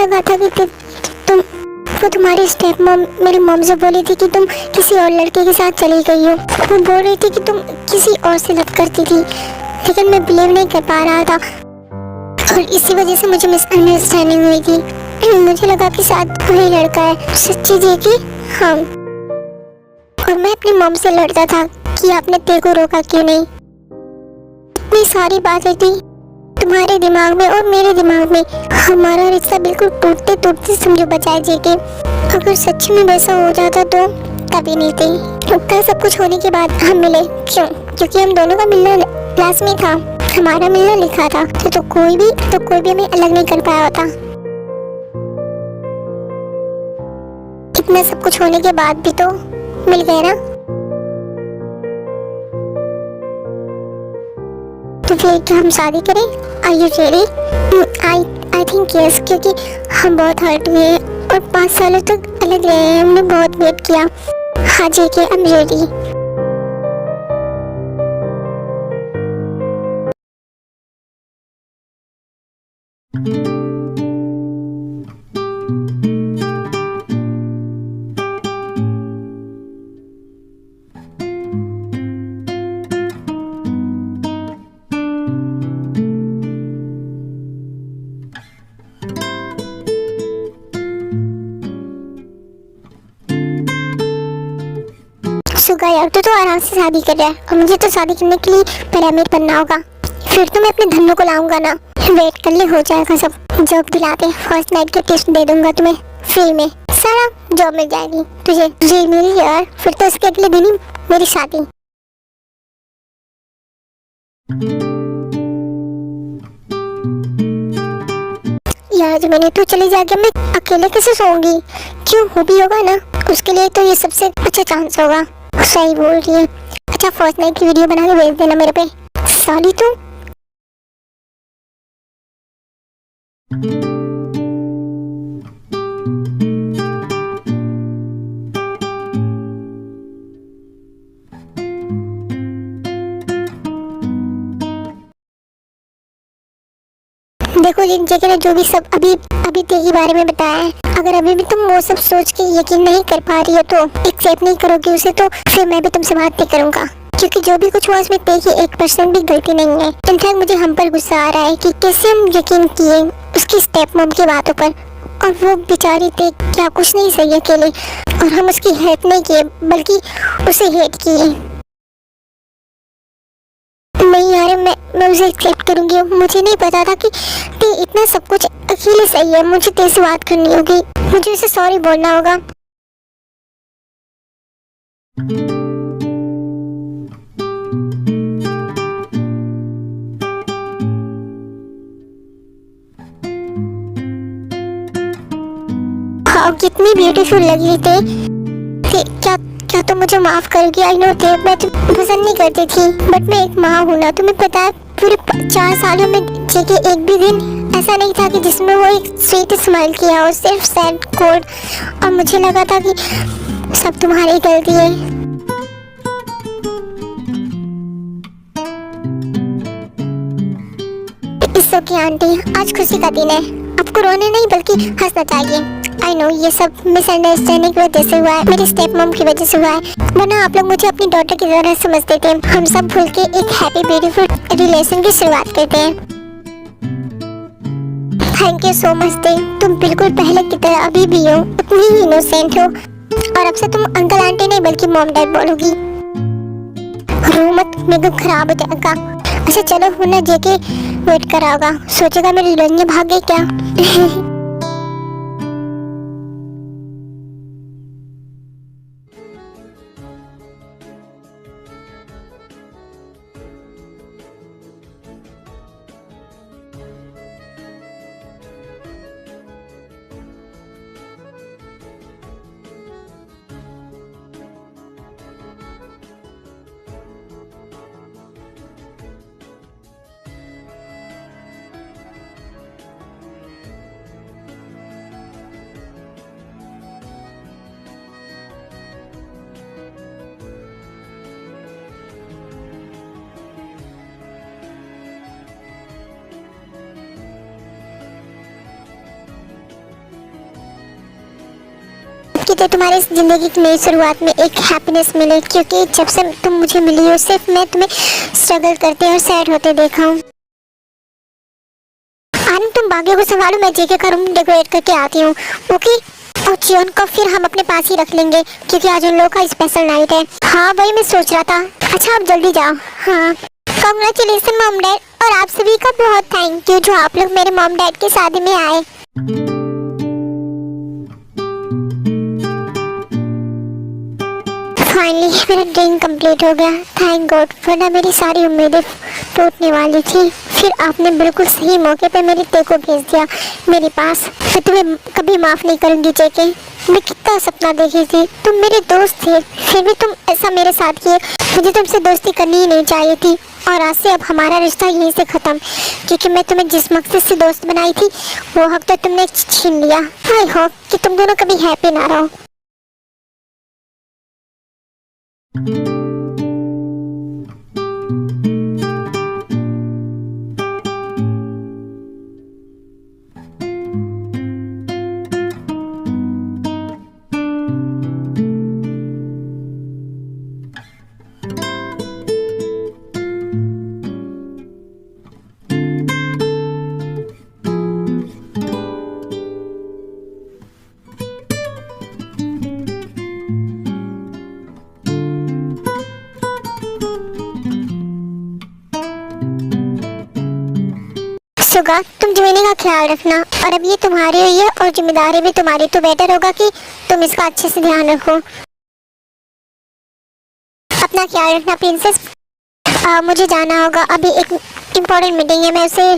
लगा था कि तुम वो तुम्हारी स्टेप मॉम मेरी मॉम से बोली थी कि तुम किसी और लड़के के साथ चली गई हो। वो बोल रही थी कि तुम किसी और से लव करती थी, लेकिन मैं बिलीव नहीं कर पा रहा था और इसी वजह से मुझे मिसअंडरस्टैंडिंग हुई थी। मुझे लगा कि शायद वही लड़का है। सच्ची जी कि हाँ, और मैं अपनी मॉम से लड़ता था कि आपने तेरे को रोका क्यों नहीं। इतनी सारी बातें थी तुम्हारे दिमाग में और मेरे दिमाग में। हमारा रिश्ता बिल्कुल टूटते टूटते समझो बचाए जेके। अगर सच में वैसा हो जाता तो कभी नहीं थी। कल सब कुछ होने के बाद हम मिले क्यों? क्योंकि हम दोनों का मिलना क्लास में था, हमारा मिलना लिखा था। तो कोई भी हमें अलग नहीं कर पाया होता। इतना सब कुछ होने के बाद भी तो मिल गए ना। तो फिर क्या हम शादी करें? Are you ready? I think yes, क्योंकि हम बहुत हर्ट हुए और 5 सालों तक अलग रहे हैं। हमने बहुत वेट किया। हाँ जी के आई एम रेडी। सुगा यार, तू तो आराम से शादी कर रहा है और मुझे तो शादी करने के लिए पिरामिड बनना होगा। फिर तो मैं अपने धन्नों को लाऊंगा ना। वेट कर ले, हो जाएगा सब। जॉब दिलाते फर्स्ट नाइट के टिप्स दे दूंगा तुम्हें फ्री में। सारा जॉब मिल जाएगी तुझे मिली यार। फिर तो इसके अगले दिन ही मेरी शादी। यार जो मैंने तू चली जाके मैं अकेले कैसे सोऊंगी? क्यों, हो भी होगा ना, उसके लिए तो ये सबसे अच्छा चांस होगा। सही बोल रही है। अच्छा फर्स्ट नाइट की वीडियो बना के भेज देना मेरे पे। साली तू। देखो जिन जगह ने जो भी सब अभी तेरे बारे में बताया है, अगर अभी भी तुम वो सब सोच के यकीन नहीं कर पा रही हो तो एक्सेप्ट नहीं करोगी उसे, तो फिर मैं भी तुमसे बात नहीं करूंगा। क्योंकि जो भी कुछ हुआ उसमें तेरी 1% भी गलती नहीं है। इनफैक्ट मुझे हम पर गुस्सा आ रहा है कि कैसे हम यकीन किए उसकी स्टेप मॉम की बातों पर। और वो बेचारी थी क्या कुछ नहीं सही अकेले, और हम उसकी हेल्प नहीं किए बल्कि उसे हेट किए। नहीं यार, मैं उसे एक्सेप्ट करूंगी। मुझे नहीं पता था कि ते इतना सब कुछ अकेले सही है। मुझे तेरे से बात करनी होगी, मुझे उसे सॉरी बोलना होगा। हाँ, कितनी ब्यूटीफुल लग रही थी। क्या क्या तुम मुझे माफ करोगी? आई नो मैं तुम्हें पसंद नहीं करती थी, बट मैं एक माँ हूँ ना। तुम्हें पता है पूरे 4 सालों में जेके एक भी दिन ऐसा नहीं था कि जिसमें वो एक स्वीट स्माइल किया हो, सिर्फ सैड कोड। और मुझे लगा था कि सब तुम्हारी गलती है। इट्स ओके आंटी, आज खुशी का दिन है। आपको रोने नहीं बल्कि हंसना चाहिए। आई नो ये सब मिसअंडरस्टैंडिंग की वजह से हुआ है, मेरी स्टेप मॉम की वजह से हुआ है, वरना आप लोग मुझे अपनी डॉटर की तरह समझते थे। हम सब भूल के एक हैप्पी ब्यूटीफुल रिलेशन की शुरुआत करते हैं। Thank you so much they, तुम बिल्कुल पहले की तरह अभी भी हो, उतनी ही इनोसेंट हो। और अब से तुम अंकल आंटी नहीं बल्कि मॉम डैड बोलोगी। रो मत, मेरे को खराब हो जाएगा। अच्छा चलो, वरना जेके वेट कर रहा होगा, सोचेगा मेरी लड़ने भाग गई क्या। मुझे तुम्हारी ज़िंदगी की नई शुरुआत में एक हैप्पीनेस मिले, क्योंकि जब से तुम मुझे मिली हो सिर्फ मैं तुम्हें स्ट्रगल करते और सैड होते देखा हूँ। आनंद तुम भाग्य को संभालो, मैं जेके का रूम डेकोरेट करके आती हूँ। ओके। और जियोन को फिर हम अपने पास ही रख लेंगे, क्योंकि आज उन लोगों का स्पेशल नाइट है। हाँ वही मैं सोच रहा था। अच्छा आप जल्दी जाओ। हाँ कांग्रेचुलेसन मॉम डैड, और आप सभी का बहुत थैंक यू जो आप लोग मेरे मॉम डैड की शादी में आए। फाइनली मेरा ड्रीम कंप्लीट हो गया, थैंक गॉड, वरना मेरी सारी उम्मीदें टूटने वाली थी। फिर आपने बिल्कुल सही मौके पे मेरे ते को भेज दिया मेरे पास। मैं तुम्हें कभी माफ़ नहीं करूँगी जेके। मैं कितना सपना देखी थी, तुम मेरे दोस्त थे, फिर भी तुम ऐसा मेरे साथ किए। मुझे तुमसे दोस्ती करनी ही नहीं चाहिए थी, और आज से अब हमारा रिश्ता यहीं से ख़त्म, क्योंकि मैं तुम्हें जिस मकसद से दोस्त बनाई थी वो हक तो तुमने छीन लिया। आई होप कि तुम दोनों कभी हैप्पी ना रहो। सुगा तुम जमीनी का ख्याल रखना, और अब ये तुम्हारी हुई है और जिम्मेदारी भी तुम्हारी, तो बेटर होगा कि तुम इसका अच्छे से ध्यान रखो। अपना ख्याल रखना प्रिंसेस। मुझे जाना होगा, अभी एक इम्पोर्टेंट मीटिंग है, मैं उसे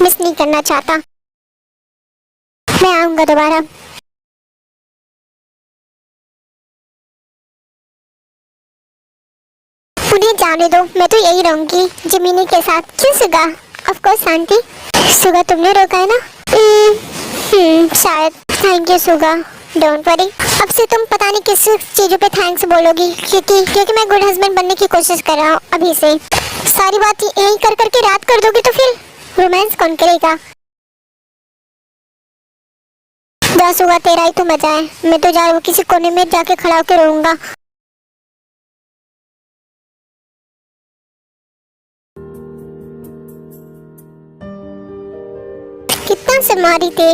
मिस नहीं करना चाहता। मैं आऊँगा दोबारा। उन्हें जाने दो, मैं तो यही रहूँगी जमीनी के साथ। क्यों Suga? Of course aunty. Suga तुमने रोका है ना? शायद। Thank you Suga, don't worry. अब से तुम पता नहीं किस चीज़ों पे थैंक्स बोलोगी, क्योंकि मैं गुड हस्बैंड बनने की कोशिश कर रहा हूँ अभी से। सारी बात यही कर करके रात कर दोगी तो फिर रोमांस कौन करेगा? जा सुगा, तेरा ही तो मजा है। मैं तो जा किसी कोने में जाके खड़ा होकर रोऊंगा। कितना से मारी थे।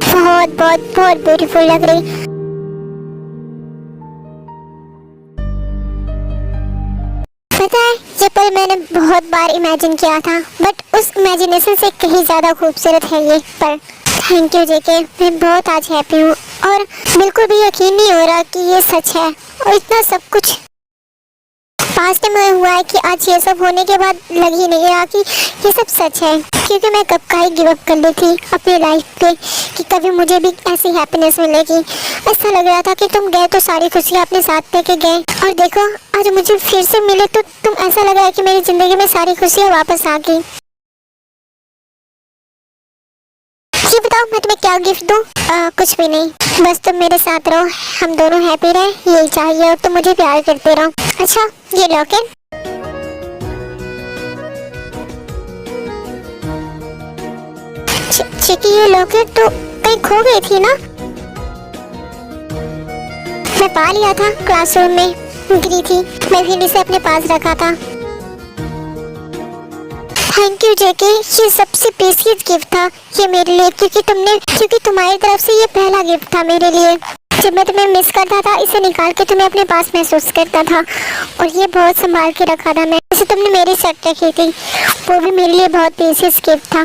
बहुत बहुत बहुत ब्यूटीफुल लग रही। पता है ये पल मैंने बहुत बार इमेजिन किया था, बट उस इमेजिनेशन से कहीं ज्यादा खूबसूरत है ये पल। थैंक यू जेके, मैं बहुत आज हैप्पी हूँ, और बिल्कुल भी यकीन नहीं हो रहा कि ये सच है, और इतना सब कुछ पास्ट में हुआ है कि आज ये सब होने के बाद लग ही नहीं रहा कि ये सब सच है, क्योंकि मैं कब का ही गिव अप कर ली थी अपनी लाइफ पे कि कभी मुझे भी ऐसी हैप्पीनेस मिलेगी। ऐसा लग रहा था कि तुम गए तो सारी खुशियाँ अपने साथ लेके गए, और देखो आज मुझे फिर से मिले तो तुम ऐसा लग रहा है कि मेरी ज़िंदगी में सारी खुशियाँ वापस आ गई। ये बताओ मैं तुम्हें क्या गिफ्ट दूँ? कुछ भी नहीं, बस तुम मेरे साथ रहो, हम दोनों हैप्पी रहे, यही चाहिए, और तुम मुझे प्यार करते रहो। अच्छा ये लॉकेट। चिकी ये लॉकेट तो कहीं खो गई थी ना? मैं पा लिया था, क्लासरूम में गिरी थी, मैं फिर इसे अपने पास रखा था। थैंक यू जेके, ये सबसे प्रीशियस गिफ्ट था ये मेरे लिए, क्योंकि तुम्हारी तरफ से ये पहला गिफ्ट था मेरे लिए। जब मैं तुम्हें मिस करता था इसे निकाल के तुम्हें अपने पास महसूस करता था, और ये बहुत संभाल के रखा था मैं। जैसे तुमने मेरी शर्ट रखी थी, वो भी मेरे लिए बहुत प्रीशियस गिफ्ट था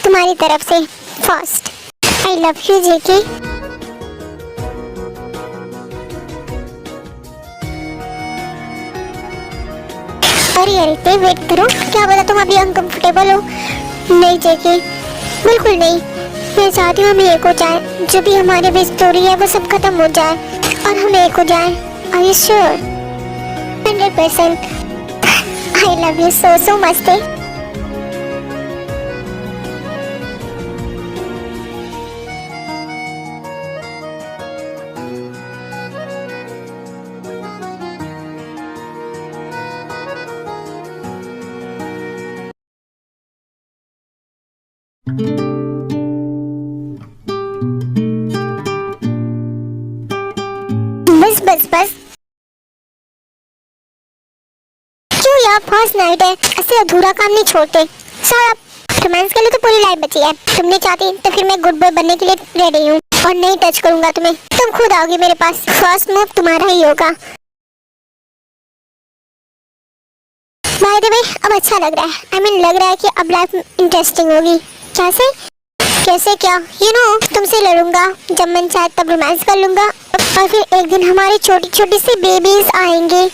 तुम्हारी तरफ से। फर्स्ट आई लव यू जेके। अरे वेट करो, क्या बोला तुम अभी अनकंफर्टेबल हो? नहीं जेके, बिल्कुल नहीं। मैं चाहती हूँ हम एक हो जाए, जो भी हमारे बीच स्टोरी है वो सब खत्म हो जाए और हम एक हो जाए। Are you sure? 100%। I love you so much. बस बस बस, क्यों यार, फर्स्ट नाइट है, ऐसे अधूरा काम नहीं छोड़ते। सर अब रोमांस के लिए तो पूरी लाइफ बची है। तुम नहीं चाहती तो फिर मैं गुड बॉय बनने के लिए रेडी हूँ और नहीं टच करूंगा तुम्हें। तुम खुद आओगी मेरे पास, फर्स्ट मूव तुम्हारा ही होगा। बाय द वे, अब अच्छा लग रहा है। I mean, लग रहा है कि अब लाइफ इंटरेस्टिंग होगी। कैसे कैसे क्या, यू नो, तुमसे लड़ूंगा, जब मन चाहे तब रोमांस कर लूंगा और फिर एक दिन हमारी छोटी छोटी सी बेबीज आएंगे।